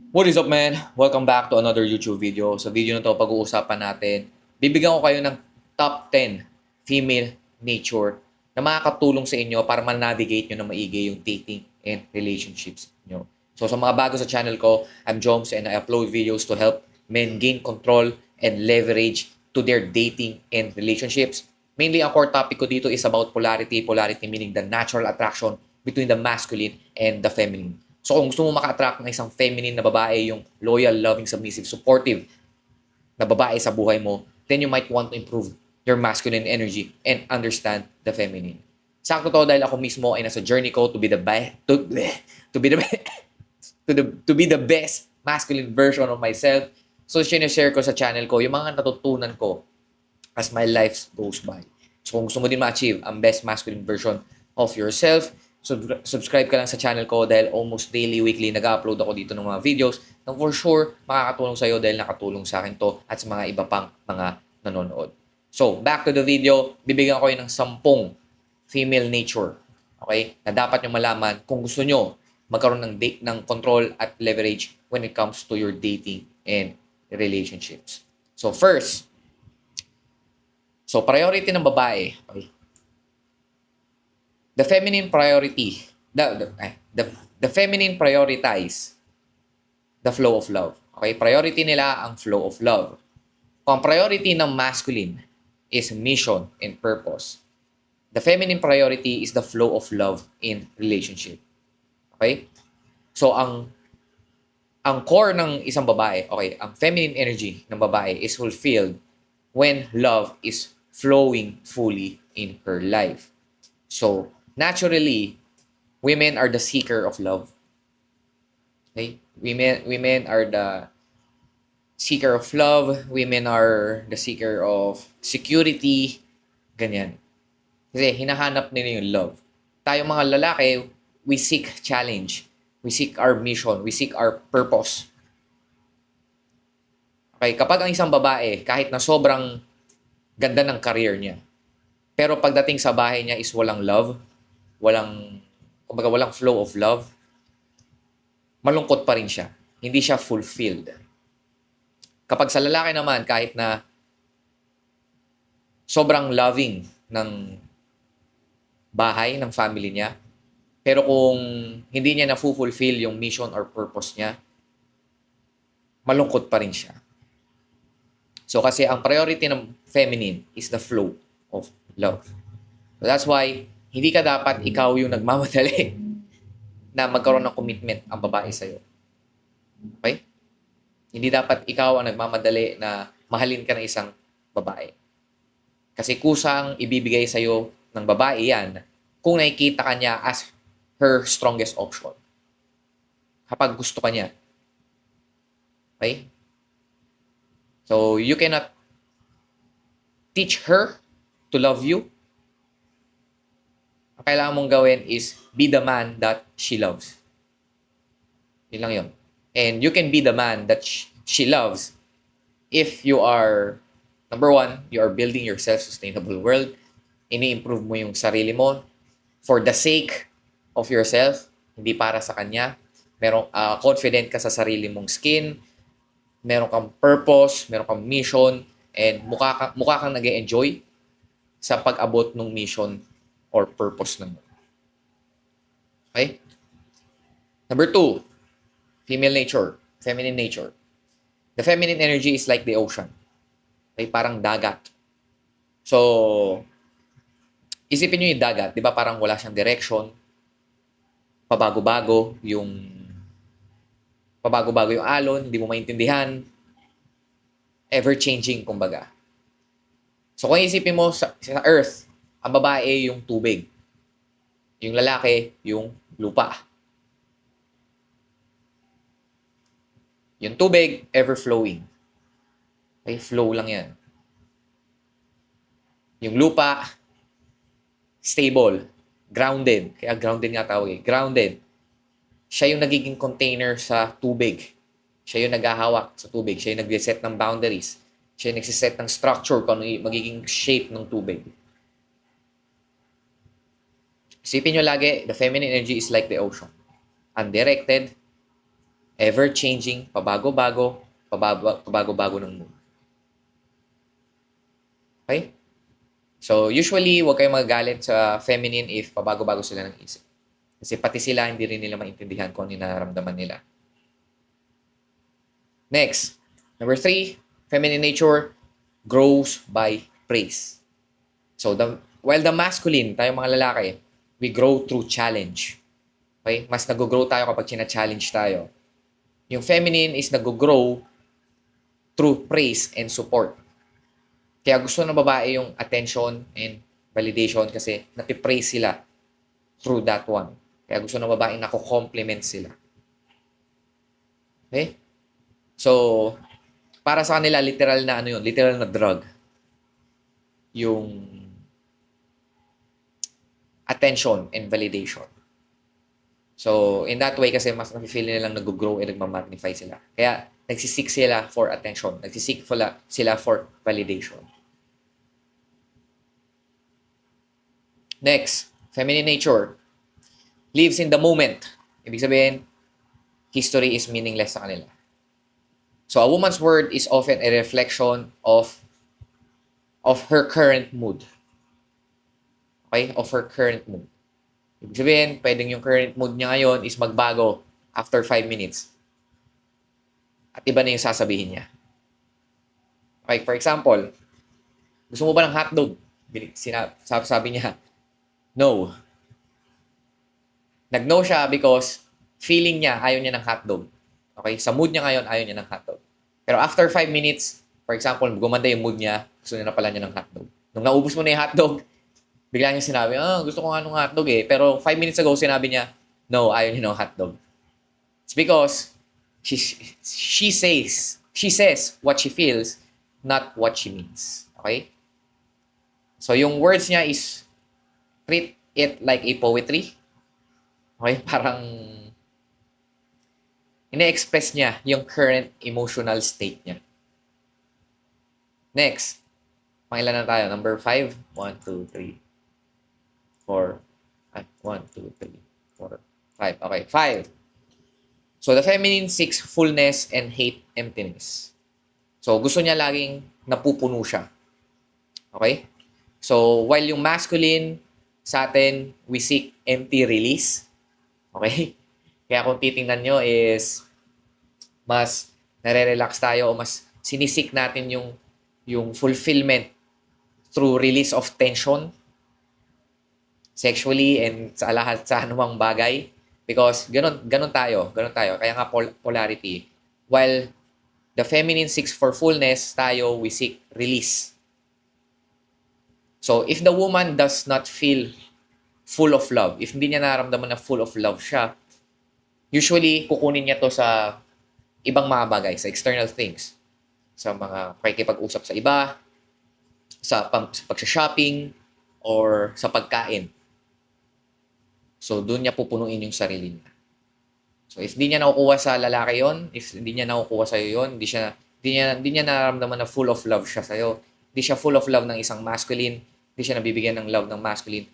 What is up, man? Welcome back to another YouTube video. Sa video na to, pag-uusapan natin, bibigyan ko kayo ng top 10 female nature na makakatulong sa inyo para ma-navigate nyo na maigi yung dating and relationships nyo. So sa mga bago sa channel ko, I'm Joms and I upload videos to help men gain control and leverage to their dating and relationships. Mainly, ang core topic ko dito is about polarity. Polarity meaning the natural attraction between the masculine and the feminine. So kung gusto mo maka-attract ng isang feminine na babae, yung loyal, loving, submissive, supportive na babae sa buhay mo, then you might want to improve your masculine energy and understand the feminine. Sakto to dahil ako mismo ay nasa journey ko to be the to be the to be the best masculine version of myself. So share ko sa channel ko yung mga natutunan ko as my life goes by. So kung gusto mo din ma-achieve ang best masculine version of yourself, subscribe ka lang sa channel ko dahil almost daily, weekly, nag-upload ako dito ng mga videos na for sure makakatulong sa'yo dahil nakatulong sa akin to at sa mga iba pang mga nanonood. So, back to the video, bibigyan ko kayo ng 10 female nature, okay, na dapat nyo malaman kung gusto nyo magkaroon ng control at leverage when it comes to your dating and relationships. So, first, priority ng babae, okay, the feminine priority, the feminine prioritize the flow of love. Okay? Priority nila ang flow of love. Kung ang priority ng masculine is mission and purpose, the feminine priority is the flow of love in relationship. Okay? So, ang core ng isang babae, okay, ang feminine energy ng babae is fulfilled when love is flowing fully in her life. So, naturally, women are the seeker of love. Okay? Women are the seeker of love. Women are the seeker of security. Ganyan. Kasi hinahanap nila yung love. Tayo mga lalaki, we seek challenge. We seek our mission. We seek our purpose. Okay? Kapag ang isang babae, kahit na sobrang ganda ng career niya, pero pagdating sa bahay niya is walang love, walang flow of love, malungkot pa rin siya. Hindi siya fulfilled. Kapag sa lalaki naman, kahit na sobrang loving ng bahay, ng family niya, pero kung hindi niya na-fulfill yung mission or purpose niya, malungkot pa rin siya. So kasi ang priority ng feminine is the flow of love. So that's why, hindi ka dapat ikaw yung nagmamadali na magkaroon ng commitment ang babae sa'yo. Okay? Hindi dapat ikaw ang nagmamadali na mahalin ka ng isang babae. Kasi kusang ibibigay sa'yo ng babae yan kung nakikita ka niya as her strongest option. Kapag gusto ka niya. Okay? So, you cannot teach her to love you. Ang kailangan mong gawin is be the man that she loves. Yun lang yun. And you can be the man that she loves if you are, number one, you are building your self-sustainable world. Ini-improve mo yung sarili mo for the sake of yourself, hindi para sa kanya. Merong confident ka sa sarili mong skin, meron kang purpose, meron kang mission, and mukha kang nag-enjoy sa pag-abot ng mission or purpose ng mo. Okay? Number two, female nature, feminine nature. The feminine energy is like the ocean. Okay? Parang dagat. So, isipin nyo yung dagat, di ba parang wala siyang direction, pabago-bago yung alon, hindi mo maintindihan, ever-changing, kumbaga. So, kung isipin mo sa Earth, ang babae yung tubig. Yung lalaki, yung lupa. Yung tubig, ever-flowing. Okay, flow lang yan. Yung lupa, stable, grounded. Kaya grounded nga tawag eh. Grounded. Siya yung nagiging container sa tubig. Siya yung naghahawak sa tubig. Siya yung nag-reset ng boundaries. Siya yung nagsiset ng structure kung ano yung magiging shape ng tubig. Isipin nyo lagi, the feminine energy is like the ocean. Undirected Ever-changing, pabago-bago ng mood. Okay? So, usually, huwag kayong magagalit sa feminine if pabago-bago sila ng isip. Kasi pati sila, hindi rin nila maintindihan kung ano yung nararamdaman nila. Next, number 3, feminine nature grows by praise. So, while the masculine, tayong mga lalaki, we grow through challenge. Okay? Mas nag-grow tayo kapag china-challenge tayo. Yung feminine is nag-grow through praise and support. Kaya gusto ng babae yung attention and validation kasi napipraise sila through that one. Kaya gusto ng babae nako-compliment sila. Okay? So, para sa kanila, literal na ano yun, literal na drug. Yung attention and validation. So, in that way kasi mas nafe-feel nilang nag-grow and nagmamagnify sila. Kaya, nagsisik sila for attention. Nagsisik sila for validation. Next, feminine nature lives in the moment. Ibig sabihin, history is meaningless sa kanila. So, a woman's word is often a reflection of her current mood. Okay? Of her current mood. Ibig sabihin, pwedeng yung current mood niya ngayon is magbago after 5 minutes. At iba na yung sasabihin niya. Okay, for example, gusto mo ba ng hotdog? Sabi niya, no. Nag-no siya because feeling niya ayaw niya ng hotdog. Okay, sa mood niya ngayon, ayaw niya ng hotdog. Pero after 5 minutes, for example, gumanda yung mood niya, gusto niya na pala niya ng hotdog. Nung naubos mo na yung hotdog, bigla niya sinabi, gusto ko nga ng hotdog eh. Pero 5 minutes ago, sinabi niya, no, ayaw niya ng hotdog. It's because she says what she feels, not what she means. Okay? So, yung words niya is treat it like a poetry. Okay? Parang ine-express niya yung current emotional state niya. Next. Pangilan na tayo? Number 5. 1, 2, 3, 4. 1, 2, 3, 4, 5. Okay, 5. So, the feminine seeks fullness and hate emptiness. So, gusto niya laging napupuno siya. Okay? So, while yung masculine sa atin, we seek empty release. Okay? Kaya kung titingnan nyo is mas nare-relax tayo o mas sinisik natin yung fulfillment through release of tension sexually and sa lahat sa anumang bagay. Because ganun tayo. Kaya nga polarity. While the feminine seeks for fullness, tayo, we seek release. So, if the woman does not feel full of love, if hindi niya nararamdaman na full of love siya, usually, kukunin niya to sa ibang mga bagay, sa external things. Sa mga pakikipag-usap sa iba, sa pag-shopping, or sa pagkain. So, doon niya pupunuin yung sarili niya. So, if hindi niya nakukuha sa lalaki yon, if hindi niya nakukuha sa'yo yon, hindi niya nararamdaman na full of love siya sa'yo. Hindi siya full of love ng isang masculine. Hindi siya nabibigyan ng love ng masculine.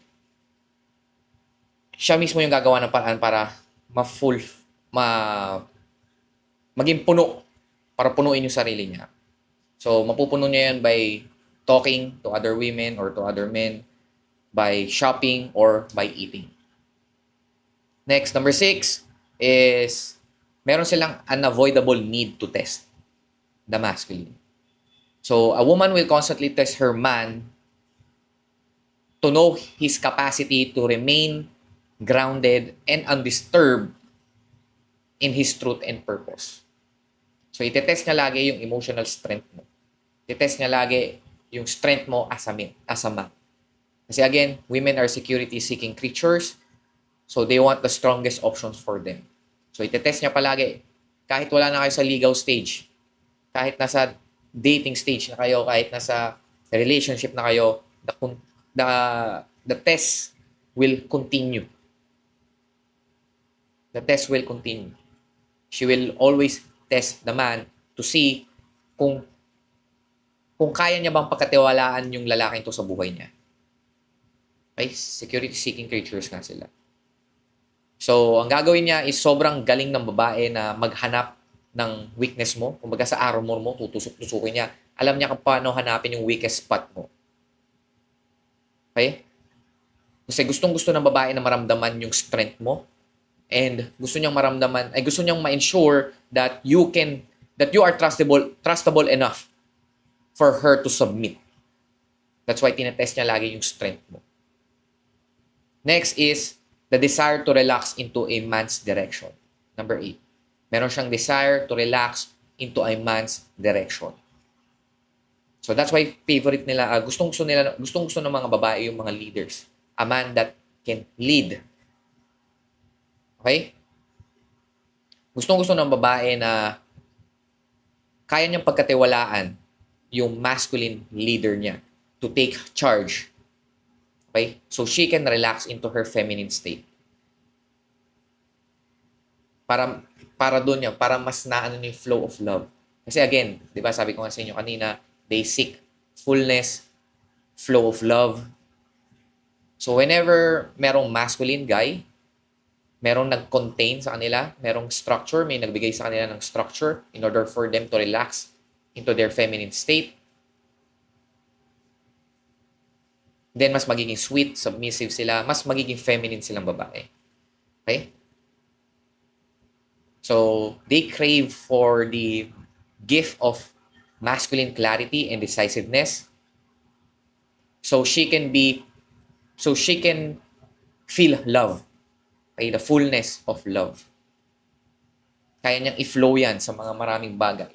Siya mismo yung gagawa ng paraan para maging puno. Para punuin yung sarili niya. So, mapupuno niya yan by talking to other women or to other men, by shopping, or by eating. Next, number 6 is meron silang unavoidable need to test the masculine. So, a woman will constantly test her man to know his capacity to remain grounded and undisturbed in his truth and purpose. So, itetest niya lagi yung emotional strength mo. Itetest niya lagi yung strength mo as a man. Kasi again, women are security-seeking creatures. So, they want the strongest options for them. So, itetest niya palagi. Kahit wala na kayo sa legal stage, kahit nasa dating stage na kayo, kahit nasa relationship na kayo, the test will continue. The test will continue. She will always test the man to see kung kaya niya bang pagkatiwalaan yung lalaking to sa buhay niya. Okay? Security-seeking creatures nga sila. So, ang gagawin niya is sobrang galing ng babae na maghanap ng weakness mo. Kumbaga sa armor mo, tutusok-tusukin niya. Alam niya kung paano hanapin yung weakest spot mo. Okay? Kasi gustong-gusto ng babae na maramdaman yung strength mo and gusto niyang maramdaman ay gusto niyang ma-ensure that you are trustable enough for her to submit. That's why tinetest niya lagi yung strength mo. Next is the desire to relax into a man's direction. Number 8. Meron siyang desire to relax into a man's direction. So that's why favorite nila, gustong-gusto ng mga babae yung mga leaders. A man that can lead. Okay? Gustong-gusto ng babae na kaya niyang pagkatiwalaan yung masculine leader niya to take charge. Okay? So she can relax into her feminine state. Para doon yan, para mas naano yung flow of love. Kasi again, di ba sabi ko nga sa inyo kanina, they seek fullness, flow of love. So whenever merong masculine guy, merong nag-contain sa kanila, merong structure, may nagbigay sa kanila ng structure in order for them to relax into their feminine state, then mas magiging sweet, submissive sila, mas magiging feminine silang babae. Okay? So, they crave for the gift of masculine clarity and decisiveness. So she can feel love. Okay, the fullness of love. Kaya niyang i-flow yan sa mga maraming bagay.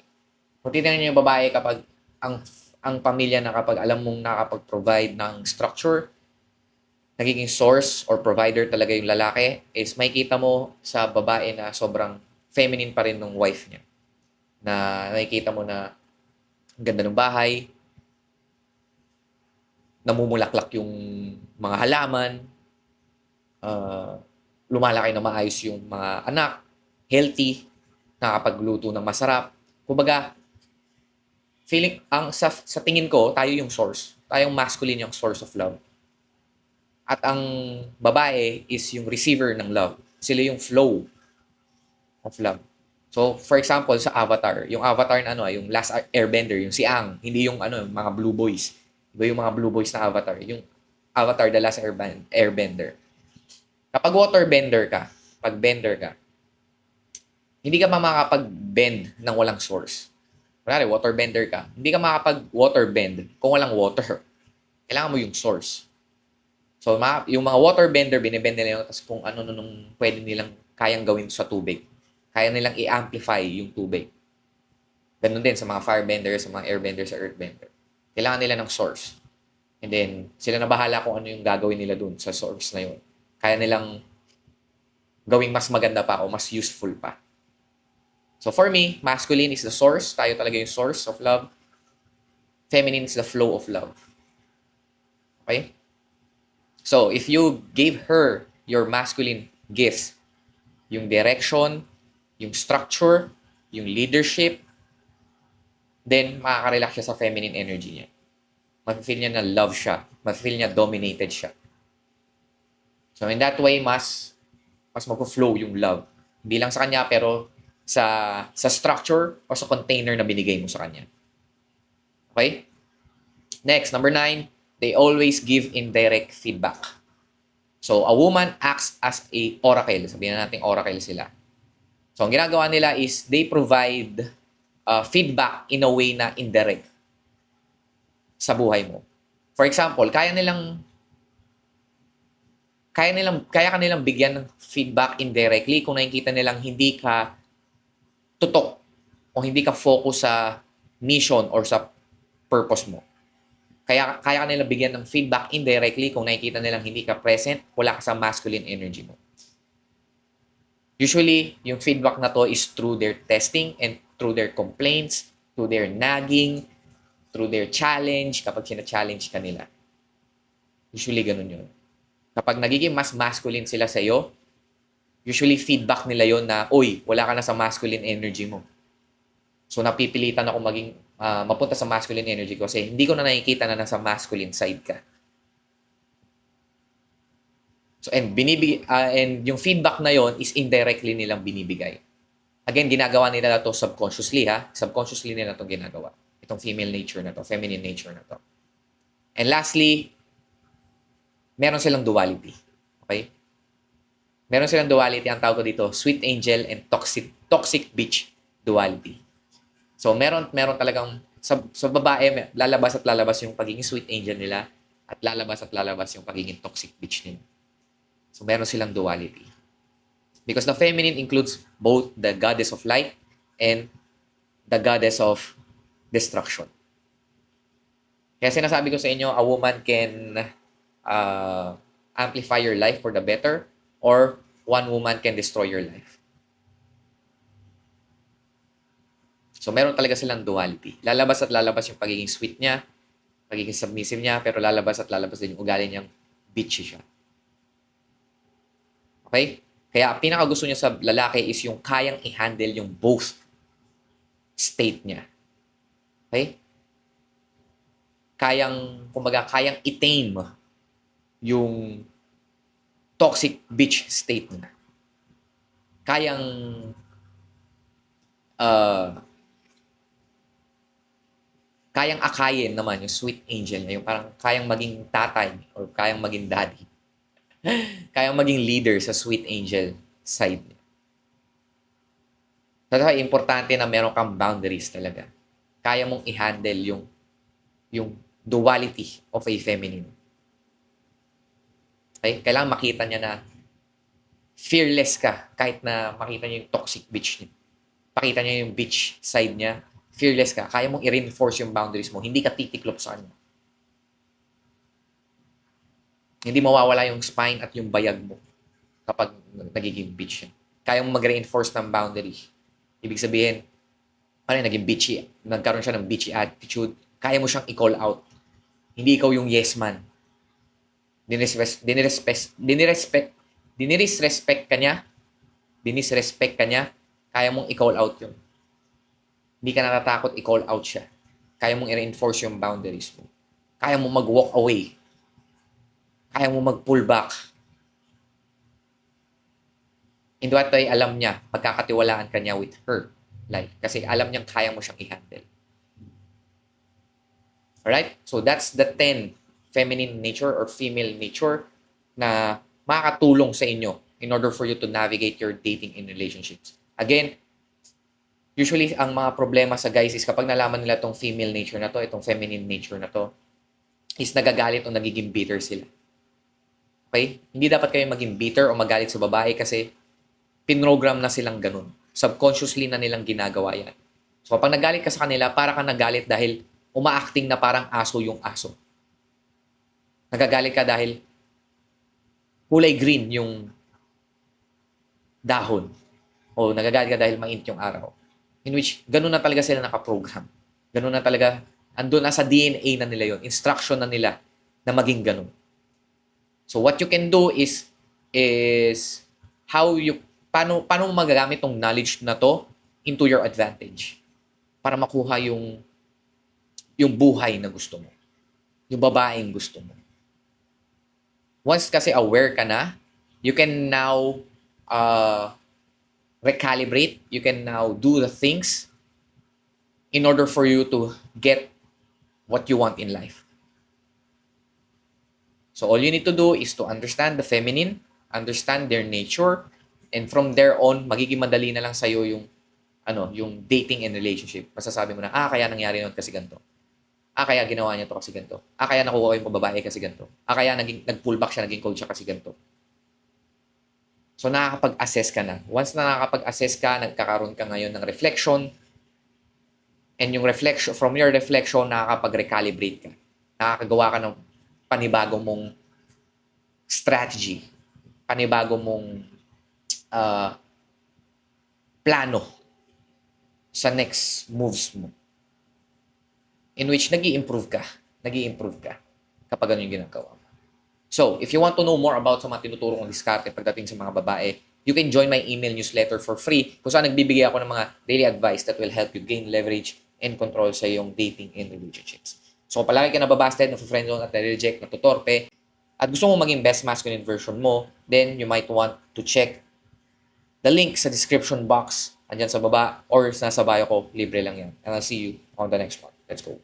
Kung titignan niyo yung babae kapag ang pamilya na kapag alam mong nakapag-provide ng structure, nagiging source or provider talaga yung lalaki, is makikita mo sa babae na sobrang feminine pa rin ng wife niya. Na nakikita mo na ang ganda ng bahay, namumulaklak yung mga halaman, lumalaki na maayos yung mga anak, healthy, nakakapagluto ng masarap. Kumbaga, sa tingin ko, tayo yung source. Tayong masculine yung source of love. At ang babae is yung receiver ng love. Sila yung flow of love. So, for example, sa Avatar, yung Avatar na yung Last Airbender, yung si Aang, hindi yung mga Blue Boys. Iba yung mga Blue Boys na Avatar. Yung Avatar, The Last Airbender. Kapag waterbender ka, pag bender ka, hindi ka makakapag-bend ng walang source. Kunwari, waterbender ka, hindi ka makakapag-waterbend kung walang water. Kailangan mo yung source. So, yung mga waterbender, binibend nila yung kung ano nung pwede nilang kayang gawin sa tubig. Kaya nilang i-amplify yung tubig. Ganun din sa mga firebender, sa mga airbender, sa earthbender. Kailangan nila ng source. And then, sila na bahala kung ano yung gagawin nila dun sa source na yun. Kaya nilang gawing mas maganda pa o mas useful pa. So for me, masculine is the source. Tayo talaga yung source of love. Feminine is the flow of love. Okay? So if you gave her your masculine gifts, yung direction, yung structure, yung leadership, then makaka-relax siya sa feminine energy niya. Mafe-feel niya na love siya. Mafe-feel niya dominated siya. So in that way, mas mag-flow yung love. Hindi lang sa kanya, pero sa structure o sa container na binigay mo sa kanya. Okay? Next, number 9, they always give indirect feedback. So a woman acts as a oracle. Sabihin na natin oracle sila. So ang ginagawa nila is they provide feedback in a way na indirect sa buhay mo. For example, kaya kanilang bigyan ng feedback indirectly kung nakikita nilang hindi ka tutok o hindi ka focus sa mission or sa purpose mo. Kaya kanilang bigyan ng feedback indirectly kung nakikita nilang hindi ka present, wala ka sa masculine energy mo. Usually, yung feedback na to is through their testing and through their complaints, through their nagging, through their challenge, kapag sina-challenge ka nila. Usually, ganun yun. Kapag nagiging mas masculine sila sa iyo, usually feedback nila yon na, uy, wala ka na sa masculine energy mo. So, napipilitan ako mapunta sa masculine energy ko kasi hindi ko na nakikita na nasa masculine side ka. So, and yung feedback na yon is indirectly nilang binibigay. Again, ginagawa nila to subconsciously, ha? Subconsciously nila to ginagawa. Itong female nature na to, feminine nature na to. And lastly, meron silang duality. Okay? Meron silang duality, ang tawag ko dito, sweet angel and toxic bitch duality. So, meron talagang, sa babae, lalabas yung pagiging sweet angel nila at lalabas yung pagiging toxic bitch nila. So, meron silang duality. Because the feminine includes both the goddess of light and the goddess of destruction. Kaya sinasabi ko sa inyo, a woman can amplify your life for the better, or one woman can destroy your life. So, meron talaga silang duality. Lalabas at lalabas yung pagiging sweet niya, pagiging submissive niya, pero lalabas at lalabas din yung ugali niyang bitchy siya. Okay? Kaya pinaka gusto niya sa lalaki is yung kayang i-handle yung both state niya. Okay? Kayang i-tame yung toxic bitch state niya. Kayang akayin naman yung sweet angel niya, yung parang kayang maging tatay or kayang maging daddy. Kayang maging leader sa sweet angel side niya. Kaya importante na meron kang boundaries talaga. Kaya mong i-handle yung duality of a feminine. Okay? Kailangan makita niya na fearless ka kahit na makita niya yung toxic bitch niya. Pakita niya yung bitch side niya. Fearless ka. Kaya mong i-reinforce yung boundaries mo. Hindi ka titiklop sa kanya. Hindi mawawala yung spine at yung bayag mo kapag nagiging bitch siya. Kaya mong mag-reinforce ng boundary. Ibig sabihin, naging bitchy. Nagkaroon siya ng bitchy attitude. Kaya mo siyang i-call out. Hindi ikaw yung yes man. Dinisrespect ka niya, kaya mong i-call out yun. Hindi ka natatakot i-call out siya. Kaya mong i-reinforce yung boundaries mo. Kaya mong mag-walk away. Kaya mong mag-pull back. In that way, alam niya, magkakatiwalaan ka niya with her life. Kasi alam niyang kaya mo siyang i-handle. Alright? So that's the 10 feminine nature or female nature na makakatulong sa inyo in order for you to navigate your dating and relationships. Again, usually ang mga problema sa guys is kapag nalaman nila itong female nature na to, itong feminine nature na to, is nagagalit o nagiging bitter sila. Okay? Hindi dapat kayo maging bitter o magalit sa babae kasi pinrogram na silang ganun. Subconsciously na nilang ginagawa yan. So kapag nagalit ka sa kanila, para ka nagalit dahil umaacting na parang aso yung aso. Nagagalit ka dahil kulay green yung dahon. O nagagalit ka dahil mainit yung araw. In which, ganun na talaga sila nakaprogram. Ganun na talaga, andun na sa DNA na nila yon, instruction na nila na maging ganun. So what you can do is paano magagamit tong knowledge na to into your advantage para makuha yung buhay na gusto mo. Yung babaeng gusto mo. Once kasi aware ka na, you can now recalibrate. You can now do the things in order for you to get what you want in life. So all you need to do is to understand the feminine, understand their nature, and from there on, magiging madali na lang sa'yo yung dating and relationship. Masasabi mo na, kaya nangyari nun kasi ganito. Kaya ginawa niya to kasi ganito. Kaya nakuha ko yung babae kasi ganito. Kaya nag-pull back siya, naging cold siya kasi ganito. So, nakakapag-assess ka na. Once na nakakapag-assess ka, nagkakaroon ka ngayon ng reflection, and yung reflection, from your reflection, nakakapag-recalibrate ka. Nakakagawa ka ng panibagong mong strategy, panibagong mong plano sa next moves mo. In which nag-i-improve ka kapag ganun yung ginagawa. So, if you want to know more about sa mga tinuturo kong diskarte pagdating sa mga babae, you can join my email newsletter for free kung saan nagbibigay ako ng mga daily advice that will help you gain leverage and control sa iyong dating and relationships. So, kung palagi ka nababasted, na-friendzone at na-reject, natutorpe, at gusto mo maging best masculine version mo, then you might want to check the link sa description box, andyan sa baba, or nasa bio ko, libre lang yan. And I'll see you on the next one. Let's go.